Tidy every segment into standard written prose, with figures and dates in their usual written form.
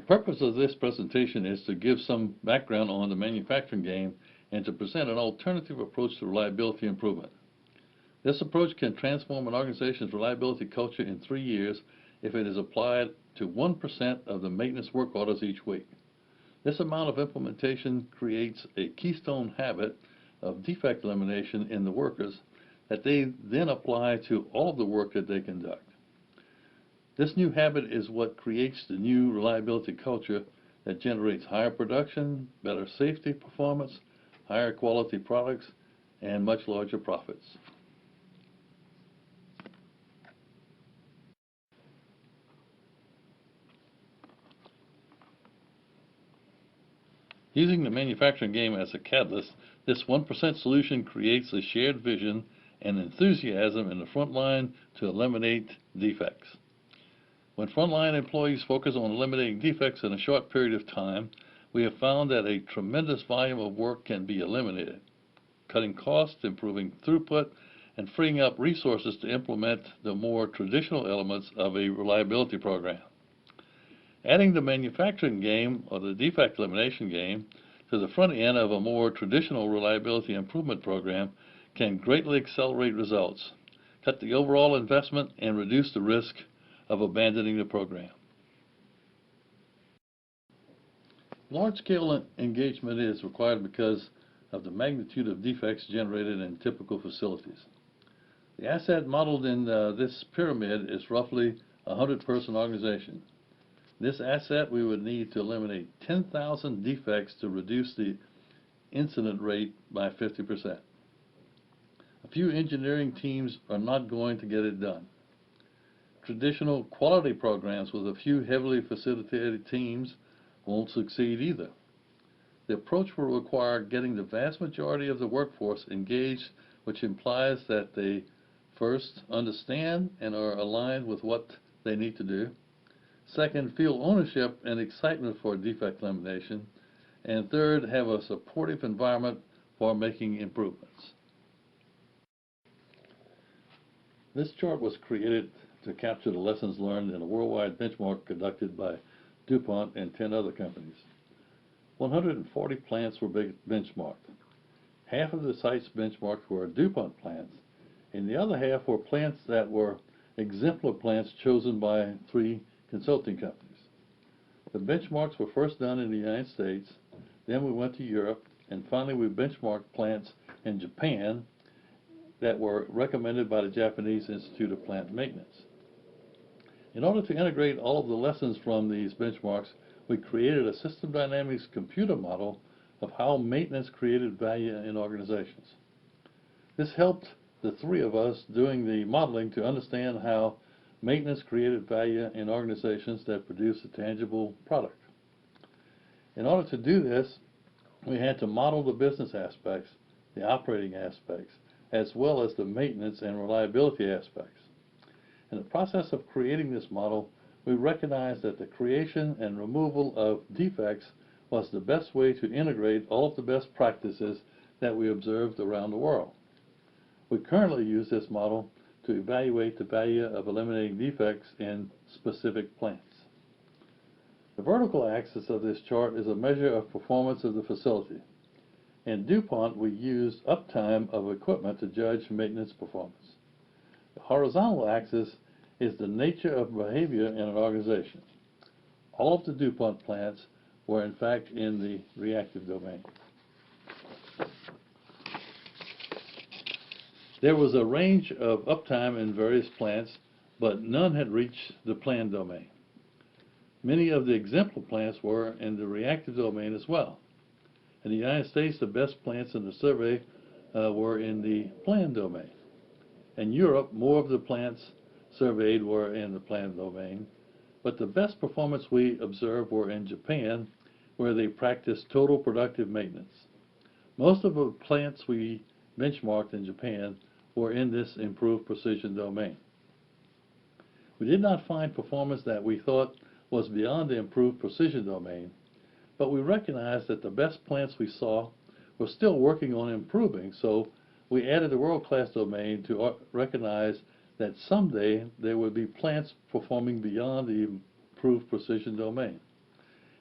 purpose of this presentation is to give some background on the manufacturing game and to present an alternative approach to reliability improvement. This approach can transform an organization's reliability culture in 3 years if it is applied to 1% of the maintenance work orders each week. This amount of implementation creates a keystone habit of defect elimination in the workers that they then apply to all of the work that they conduct. This new habit is what creates the new reliability culture that generates higher production, better safety performance, higher quality products, and much larger profits. Using the manufacturing game as a catalyst, this 1% solution creates a shared vision and enthusiasm in the front line to eliminate defects. When frontline employees focus on eliminating defects in a short period of time, we have found that a tremendous volume of work can be eliminated, cutting costs, improving throughput, and freeing up resources to implement the more traditional elements of a reliability program. Adding the manufacturing game, or the defect elimination game, to the front end of a more traditional reliability improvement program can greatly accelerate results, cut the overall investment, and reduce the risk of abandoning the program. Large-scale engagement is required because of the magnitude of defects generated in typical facilities. The asset modeled in this pyramid is roughly a 100-person organization. This asset we would need to eliminate 10,000 defects to reduce the incident rate by 50%. A few engineering teams are not going to get it done. Traditional quality programs with a few heavily facilitated teams won't succeed either. The approach will require getting the vast majority of the workforce engaged, which implies that they first understand and are aligned with what they need to do. Second, feel ownership and excitement for defect elimination. And third, have a supportive environment for making improvements. This chart was created to capture the lessons learned in a worldwide benchmark conducted by DuPont and 10 other companies. 140 plants were benchmarked. Half of the sites benchmarked were DuPont plants, and the other half were plants that were exemplar plants chosen by 3 consulting companies. The benchmarks were first done in the United States, then we went to Europe, and finally we benchmarked plants in Japan that were recommended by the Japanese Institute of Plant Maintenance. In order to integrate all of the lessons from these benchmarks, we created a system dynamics computer model of how maintenance created value in organizations. This helped the 3 of us doing the modeling to understand how maintenance created value in organizations that produce a tangible product. In order to do this, we had to model the business aspects, the operating aspects, as well as the maintenance and reliability aspects. In the process of creating this model, we recognized that the creation and removal of defects was the best way to integrate all of the best practices that we observed around the world. We currently use this model to evaluate the value of eliminating defects in specific plants. The vertical axis of this chart is a measure of performance of the facility. In DuPont, we used uptime of equipment to judge maintenance performance. The horizontal axis is the nature of behavior in an organization. All of the DuPont plants were in fact in the reactive domain. There was a range of uptime in various plants, but none had reached the planned domain. Many of the exemplar plants were in the reactive domain as well. In the United States, the best plants in the survey were in the planned domain. In Europe, more of the plants surveyed were in the planned domain, but the best performance we observed were in Japan, where they practiced total productive maintenance. Most of the plants we benchmarked in Japan were in this improved precision domain. We did not find performance that we thought was beyond the improved precision domain, but we recognized that the best plants we saw were still working on improving, so we added the world-class domain to recognize that someday there would be plants performing beyond the improved precision domain.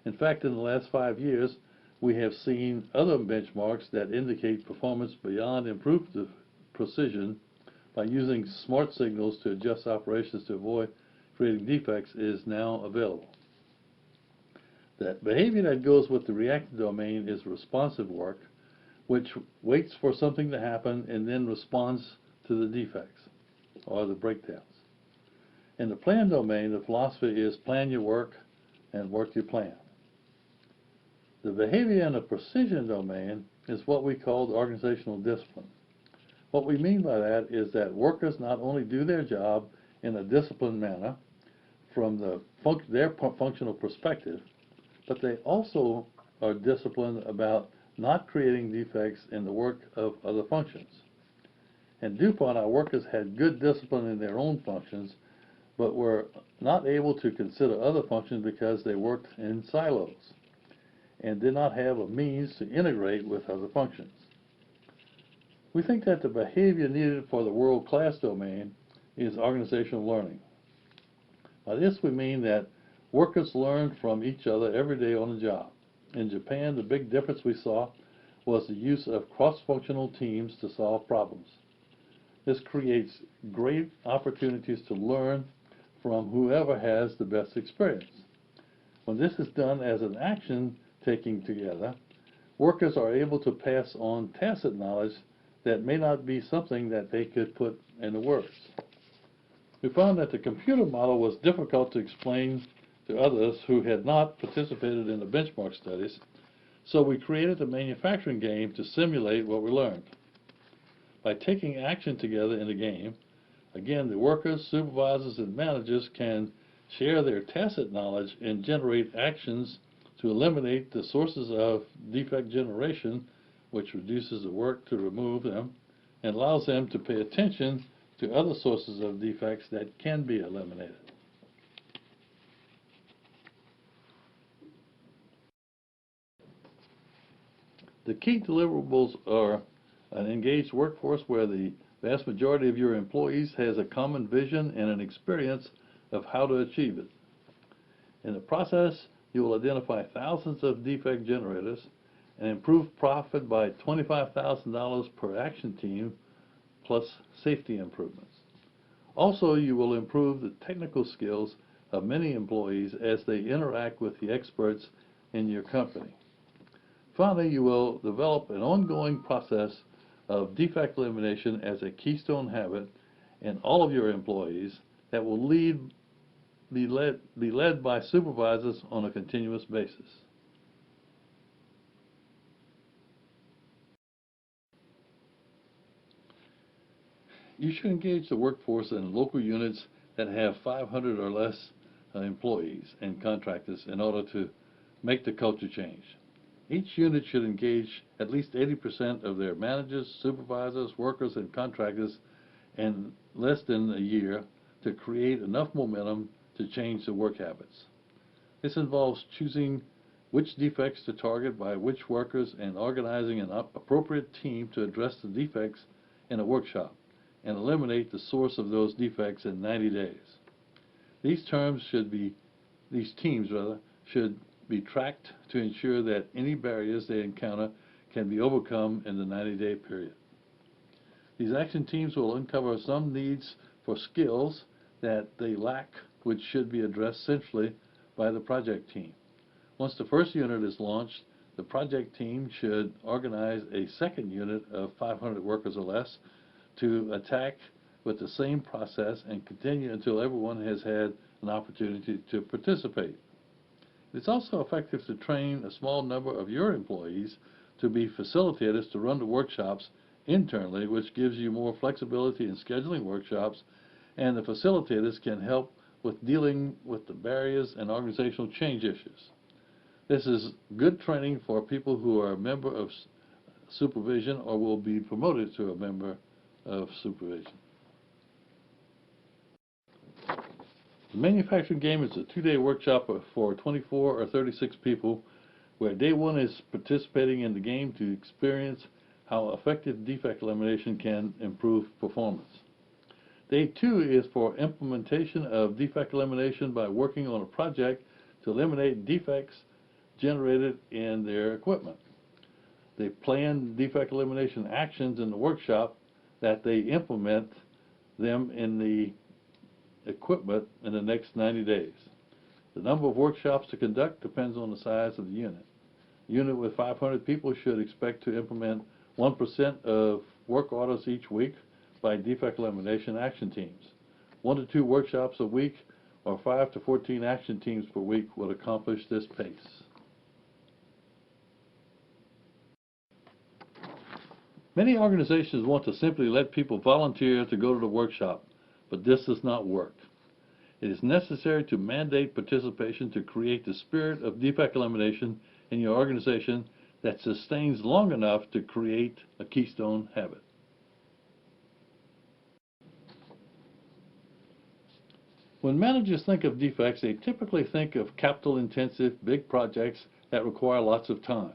In fact, in the last 5 years, we have seen other benchmarks that indicate performance beyond improved precision by using smart signals to adjust operations to avoid creating defects is now available. That behavior that goes with the reactive domain is responsive work, which waits for something to happen and then responds to the defects or the breakdowns. In the plan domain, the philosophy is plan your work and work your plan. The behavior in the precision domain is what we call the organizational discipline. What we mean by that is that workers not only do their job in a disciplined manner from their functional perspective, but they also are disciplined about not creating defects in the work of other functions. In DuPont, our workers had good discipline in their own functions, but were not able to consider other functions because they worked in silos and did not have a means to integrate with other functions. We think that the behavior needed for the world-class domain is organizational learning. By this we mean that workers learn from each other every day on the job. In Japan, the big difference we saw was the use of cross-functional teams to solve problems. This creates great opportunities to learn from whoever has the best experience. When this is done as an action taking together, workers are able to pass on tacit knowledge that may not be something that they could put into words. We found that the computer model was difficult to explain to others who had not participated in the benchmark studies, so we created a manufacturing game to simulate what we learned. By taking action together in the game, again, the workers, supervisors, and managers can share their tacit knowledge and generate actions to eliminate the sources of defect generation, which reduces the work to remove them and allows them to pay attention to other sources of defects that can be eliminated. The key deliverables are an engaged workforce where the vast majority of your employees has a common vision and an experience of how to achieve it. In the process, you will identify thousands of defect generators and improve profit by $25,000 per action team plus safety improvements. Also, you will improve the technical skills of many employees as they interact with the experts in your company. Finally, you will develop an ongoing process of defect elimination as a keystone habit in all of your employees that will be led by supervisors on a continuous basis. You should engage the workforce in local units that have 500 or less employees and contractors in order to make the culture change. Each unit should engage at least 80% of their managers, supervisors, workers, and contractors in less than a year to create enough momentum to change the work habits. This involves choosing which defects to target by which workers and organizing an appropriate team to address the defects in a workshop and eliminate the source of those defects in 90 days. These teams should be tracked to ensure that any barriers they encounter can be overcome in the 90-day period. These action teams will uncover some needs for skills that they lack, which should be addressed centrally by the project team. Once the first unit is launched, the project team should organize a second unit of 500 workers or less to attack with the same process and continue until everyone has had an opportunity to participate. It's also effective to train a small number of your employees to be facilitators to run the workshops internally, which gives you more flexibility in scheduling workshops, and the facilitators can help with dealing with the barriers and organizational change issues. This is good training for people who are a member of supervision or will be promoted to a member of supervision. The manufacturing game is a 2-day workshop for 24 or 36 people where day 1 is participating in the game to experience how effective defect elimination can improve performance. Day 2 is for implementation of defect elimination by working on a project to eliminate defects generated in their equipment. They plan defect elimination actions in the workshop that they implement them in the equipment in the next 90 days. The number of workshops to conduct depends on the size of the unit. A unit with 500 people should expect to implement 1% of work orders each week by defect elimination action teams. 1 to 2 workshops a week or 5 to 14 action teams per week will accomplish this pace. Many organizations want to simply let people volunteer to go to the workshop, but this does not work. It is necessary to mandate participation to create the spirit of defect elimination in your organization that sustains long enough to create a keystone habit. When managers think of defects, they typically think of capital-intensive, big projects that require lots of time,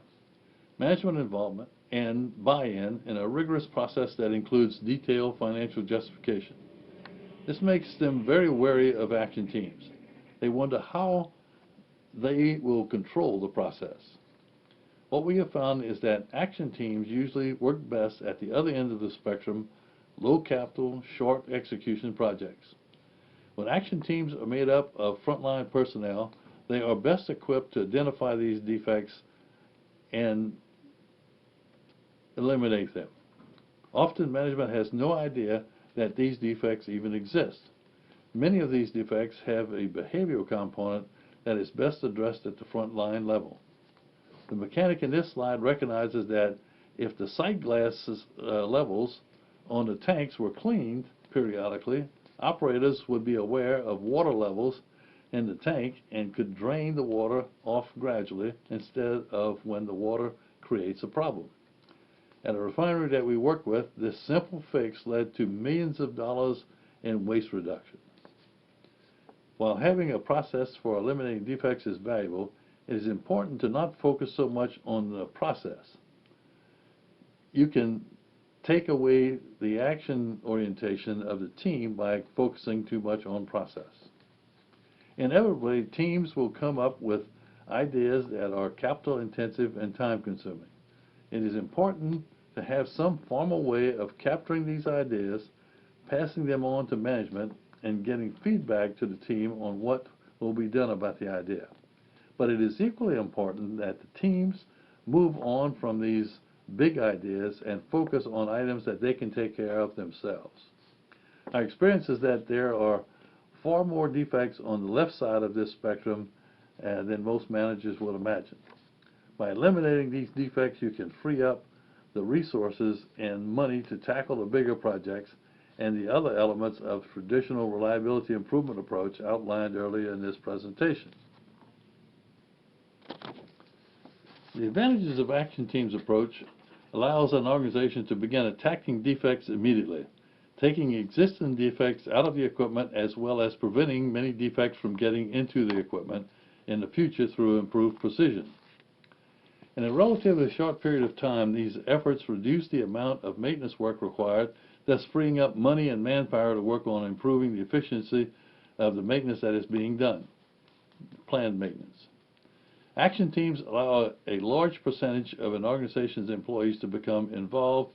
management involvement, and buy-in in a rigorous process that includes detailed financial justification. This makes them very wary of action teams. They wonder how they will control the process. What we have found is that action teams usually work best at the other end of the spectrum, low capital, short execution projects. When action teams are made up of frontline personnel, they are best equipped to identify these defects and eliminate them. Often management has no idea that these defects even exist. Many of these defects have a behavioral component that is best addressed at the frontline level. The mechanic in this slide recognizes that if the sight glass levels on the tanks were cleaned periodically, operators would be aware of water levels in the tank and could drain the water off gradually instead of when the water creates a problem. At a refinery that we work with, this simple fix led to millions of dollars in waste reduction. While having a process for eliminating defects is valuable, it is important to not focus so much on the process. You can take away the action orientation of the team by focusing too much on process. Inevitably, teams will come up with ideas that are capital intensive and time consuming. It is important to have some formal way of capturing these ideas, passing them on to management, and getting feedback to the team on what will be done about the idea. But it is equally important that the teams move on from these big ideas and focus on items that they can take care of themselves. Our experience is that there are far more defects on the left side of this spectrum than most managers would imagine. By eliminating these defects, you can free up the resources and money to tackle the bigger projects and the other elements of traditional reliability improvement approach outlined earlier in this presentation. The advantages of Action Team's approach allows an organization to begin attacking defects immediately, taking existing defects out of the equipment as well as preventing many defects from getting into the equipment in the future through improved precision. In a relatively short period of time, these efforts reduce the amount of maintenance work required, thus freeing up money and manpower to work on improving the efficiency of the maintenance that is being done, planned maintenance. Action teams allow a large percentage of an organization's employees to become involved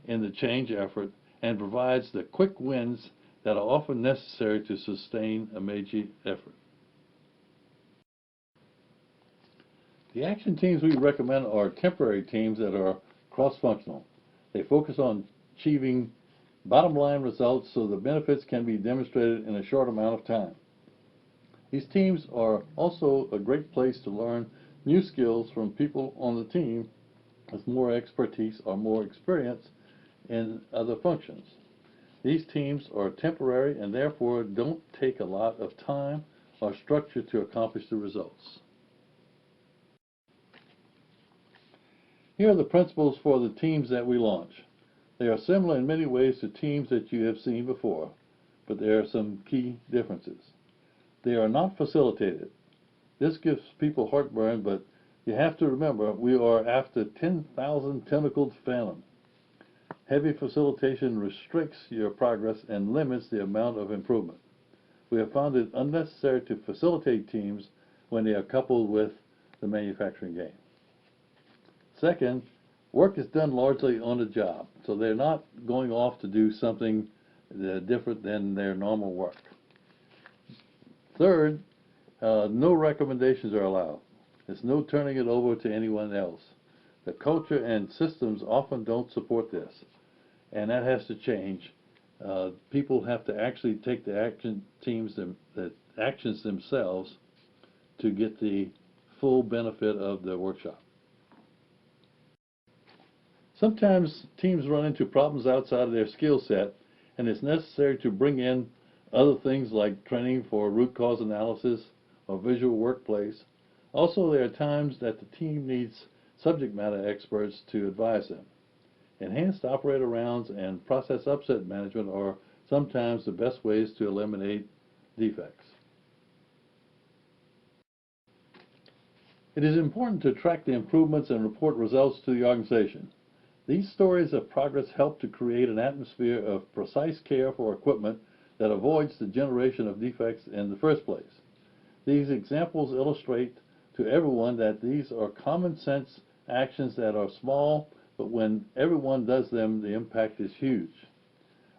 in the change effort and provides the quick wins that are often necessary to sustain a major effort. The action teams we recommend are temporary teams that are cross-functional. They focus on achieving bottom-line results so the benefits can be demonstrated in a short amount of time. These teams are also a great place to learn new skills from people on the team with more expertise or more experience in other functions. These teams are temporary and therefore don't take a lot of time or structure to accomplish the results. Here are the principles for the teams that we launch. They are similar in many ways to teams that you have seen before, but there are some key differences. They are not facilitated. This gives people heartburn, but you have to remember we are after 10,000 tentacled phantom. Heavy facilitation restricts your progress and limits the amount of improvement. We have found it unnecessary to facilitate teams when they are coupled with the manufacturing game. Second, work is done largely on the job, so they're not going off to do something different than their normal work. Third, no recommendations are allowed. There's no turning it over to anyone else. The culture and systems often don't support this, and that has to change. People have to actually take the actions themselves to get the full benefit of the workshop. Sometimes teams run into problems outside of their skill set, and it's necessary to bring in other things like training for root cause analysis or visual workplace. Also, there are times that the team needs subject matter experts to advise them. Enhanced operator rounds and process upset management are sometimes the best ways to eliminate defects. It is important to track the improvements and report results to the organization. These stories of progress help to create an atmosphere of precise care for equipment that avoids the generation of defects in the first place. These examples illustrate to everyone that these are common sense actions that are small, but when everyone does them, the impact is huge.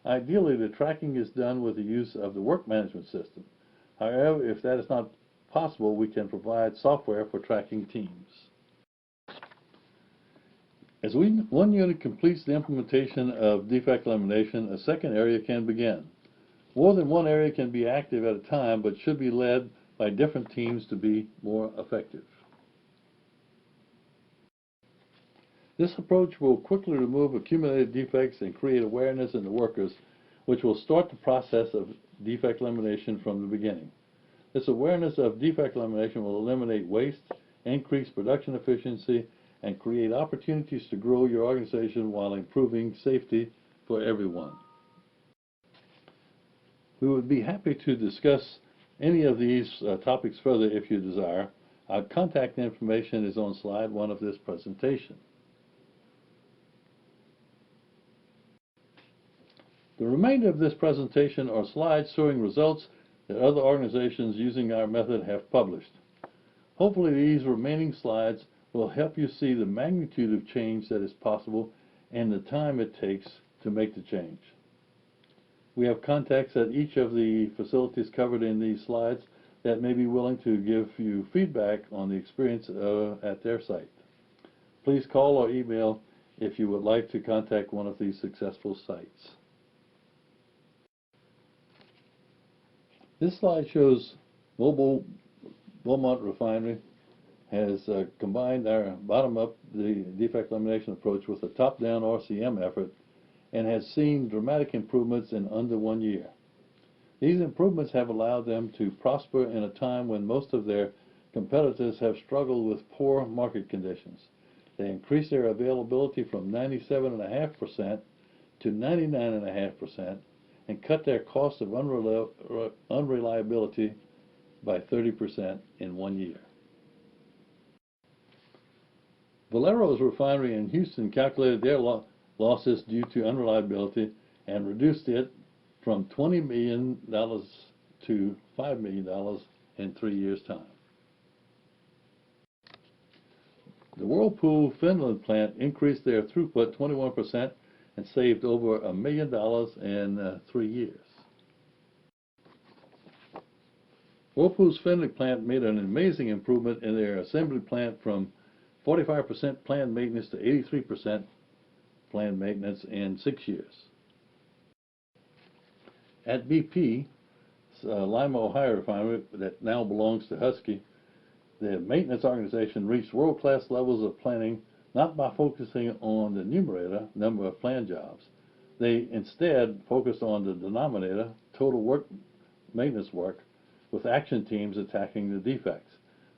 Ideally, the tracking is done with the use of the work management system. However, if that is not possible, we can provide software for tracking teams. As one unit completes the implementation of defect elimination, a second area can begin. More than one area can be active at a time, but should be led by different teams to be more effective. This approach will quickly remove accumulated defects and create awareness in the workers, which will start the process of defect elimination from the beginning. This awareness of defect elimination will eliminate waste, increase production efficiency, and create opportunities to grow your organization while improving safety for everyone. We would be happy to discuss any of these topics further if you desire. Our contact information is on slide 1 of this presentation. The remainder of this presentation are slides showing results that other organizations using our method have published. Hopefully these remaining slides will help you see the magnitude of change that is possible and the time it takes to make the change. We have contacts at each of the facilities covered in these slides that may be willing to give you feedback on the experience at their site. Please call or email if you would like to contact one of these successful sites. This slide shows Mobile Beaumont Refinery has combined our bottom-up the defect elimination approach with a top-down RCM effort and has seen dramatic improvements in under 1 year. These improvements have allowed them to prosper in a time when most of their competitors have struggled with poor market conditions. They increased their availability from 97.5% to 99.5% and cut their cost of unreliability by 30% in 1 year. Valero's refinery in Houston calculated their losses due to unreliability and reduced it from $20 million to $5 million in 3 years' time. The Whirlpool Finland plant increased their throughput 21% and saved over $1 million in 3 years. Whirlpool's Finland plant made an amazing improvement in their assembly plant from 45% planned maintenance to 83% planned maintenance in 6 years. At BP, Lima Ohio Refinery, that now belongs to Husky, the maintenance organization reached world-class levels of planning not by focusing on the numerator, number of planned jobs. They instead focused on the denominator, total maintenance work, with action teams attacking the defects.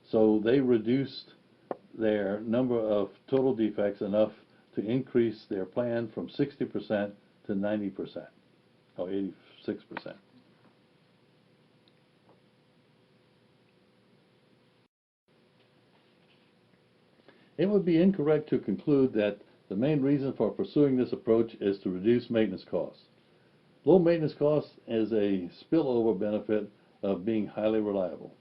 So they reduced their number of total defects enough to increase their plan from 60% to 90%, or 86%. It would be incorrect to conclude that the main reason for pursuing this approach is to reduce maintenance costs. Low maintenance costs is a spillover benefit of being highly reliable.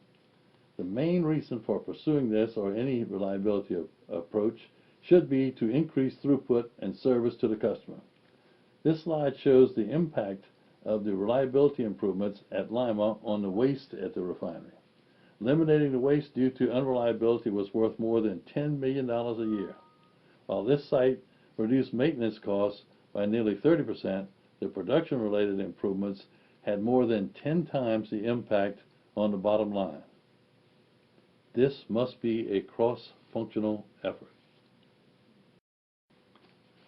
The main reason for pursuing this or any reliability approach should be to increase throughput and service to the customer. This slide shows the impact of the reliability improvements at Lima on the waste at the refinery. Eliminating the waste due to unreliability was worth more than $10 million a year. While this site reduced maintenance costs by nearly 30%, the production-related improvements had more than 10 times the impact on the bottom line. This must be a cross-functional effort.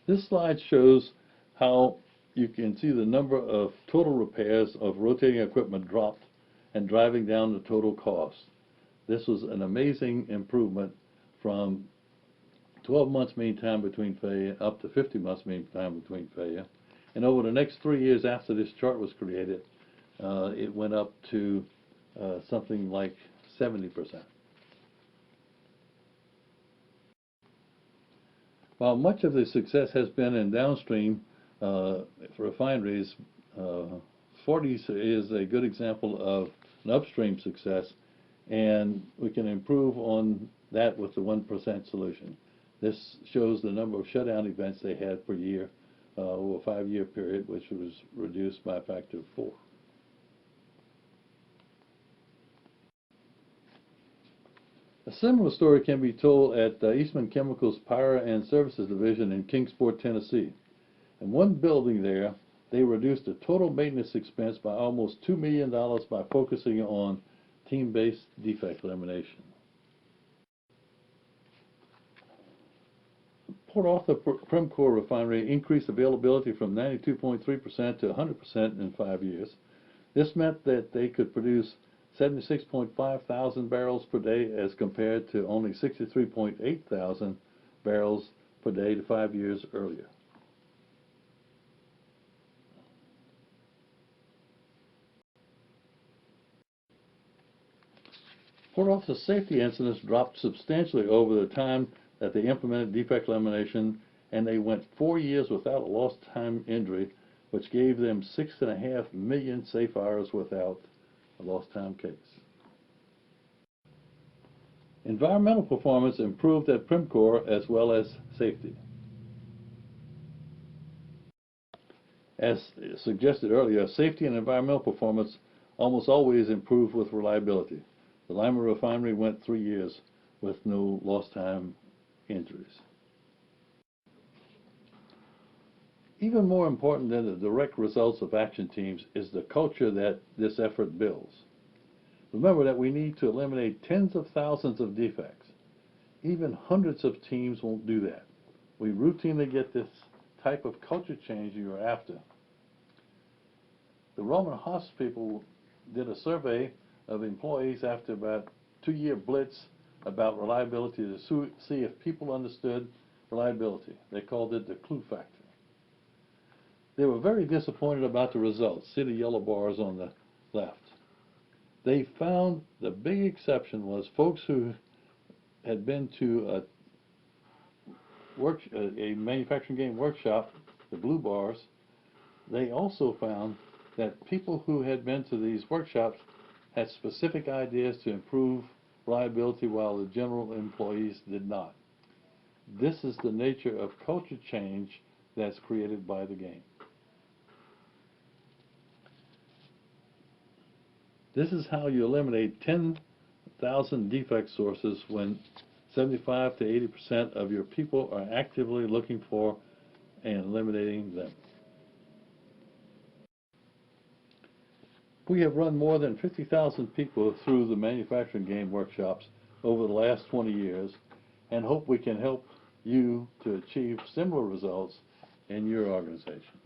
This slide shows how you can see the number of total repairs of rotating equipment dropped and driving down the total cost. This was an amazing improvement from 12 months mean time between failure up to 50 months mean time between failure. And over the next 3 years after this chart was created, it went up to something like 70%. While much of the success has been in downstream refineries, Forties is a good example of an upstream success, and we can improve on that with the 1% solution. This shows the number of shutdown events they had per year over a 5-year period, which was reduced by a factor of 4. A similar story can be told at Eastman Chemical's Power and Services Division in Kingsport, Tennessee. In one building there, they reduced the total maintenance expense by almost $2 million by focusing on team-based defect elimination. Port Arthur Primcore Refinery increased availability from 92.3% to 100% in 5 years. This meant that they could produce 76.5 thousand barrels per day as compared to only 63.8 thousand barrels per day 5 years earlier. Port Arthur's safety incidents dropped substantially over the time that they implemented defect elimination, and they went 4 years without a lost time injury, which gave them 6.5 million safe hours without a lost time case. Environmental performance improved at Primcore as well as safety. As suggested earlier, safety and environmental performance almost always improve with reliability. The Lima Refinery went 3 years with no lost time injuries. Even more important than the direct results of action teams is the culture that this effort builds. Remember that we need to eliminate tens of thousands of defects. Even hundreds of teams won't do that. We routinely get this type of culture change you're after. The Roman Haas people did a survey of employees after about 2-year blitz about reliability to see if people understood reliability. They called it the clue factor. They were very disappointed about the results. See the yellow bars on the left. They found the big exception was folks who had been to a manufacturing game workshop, the blue bars. They also found that people who had been to these workshops had specific ideas to improve reliability while the general employees did not. This is the nature of culture change that's created by the game. This is how you eliminate 10,000 defect sources when 75 to 80% of your people are actively looking for and eliminating them. We have run more than 50,000 people through the manufacturing game workshops over the last 20 years and hope we can help you to achieve similar results in your organization.